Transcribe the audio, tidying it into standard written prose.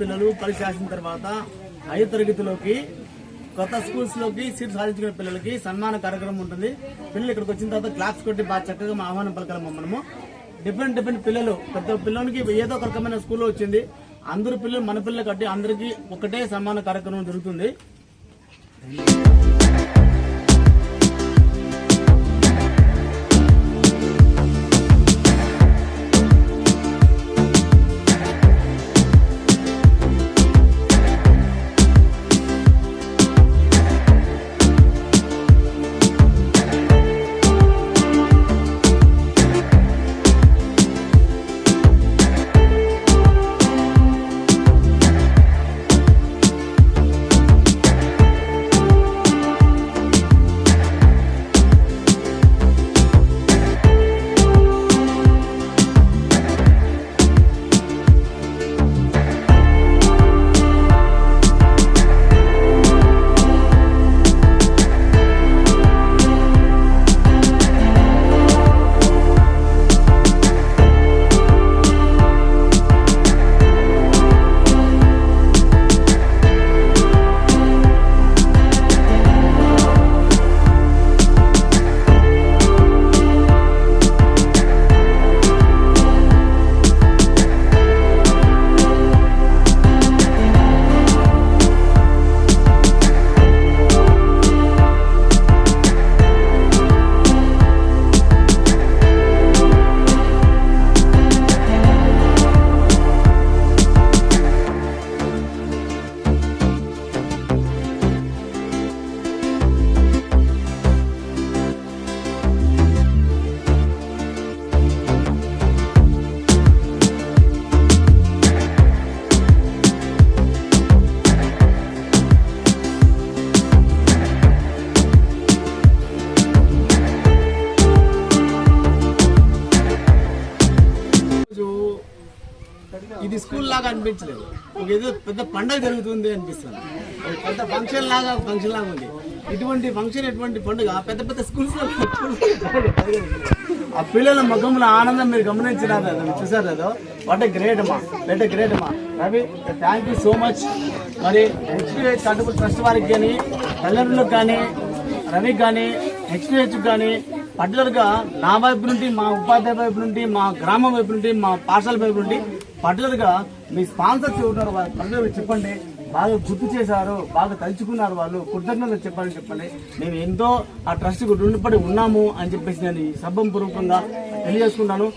పిల్లలు పరీక్ష రాసిన తర్వాత 5వ తరగతిలోకి కొత్త స్కూల్స్ లోకి సీట్ సాధించుకునే పిల్లలకి సన్మాన కార్యక్రమం ఉంటుంది. పిల్లలు ఇక్కడికి వచ్చిన తర్వాత క్లాప్స్ కొట్టి బాగా చక్కగా ఆహ్వానం పలకలము. మనము డిఫరెంట్ పిల్లలు, ప్రతి పిల్లలకి ఏదో ఒక రకమైన స్కూల్లో వచ్చింది. అందరు పిల్లలు మన పిల్లలు కట్టి అందరికీ ఒకటే సన్మాన కార్యక్రమం జరుగుతుంది. ఇది స్కూల్ లాగా అనిపించలేదు, ఒక ఏదో పెద్ద పండుగ జరుగుతుంది అనిపిస్తుంది. పెద్ద ఫంక్షన్ లాగా ఉంది. ఇటువంటి ఫంక్షన్, ఎటువంటి పండుగ పెద్ద స్కూల్స్ లో ఆ పిల్లల ముఖంలో ఆనందం మీరు గమనించినారు, చూసారు కదా. వాట్ ఏ గ్రేట్ అమ్మా, Ravi, thank you so much. మరి హెచ్పిహెచ్ చారిటబుల్ ట్రస్ట్ వారికి కానీ, తల్లిదండ్రులకు కానీ, రవికి కానీ, హెచ్పిహెచ్ కానీ, పర్టికులర్గా నా వైపు నుండి, మా ఉపాధ్యాయ వైపు నుండి, మా గ్రామం వైపు నుండి, మా పాఠశాల వైపు నుండి పర్టికులర్గా మీ స్పాన్సర్స్ ఉన్నారు, వాళ్ళ పర్టికులర్గా చెప్పండి. బాగా గుర్తు చేశారు, బాగా తలుచుకున్నారు, వాళ్ళు కృతజ్ఞతలు చెప్పండి. మేము ఎంతో ఆ ట్రస్ట్కు రుణపడి ఉన్నాము అని చెప్పేసి నేను ఈ సభం పూర్వకంగా తెలియజేసుకుంటాను.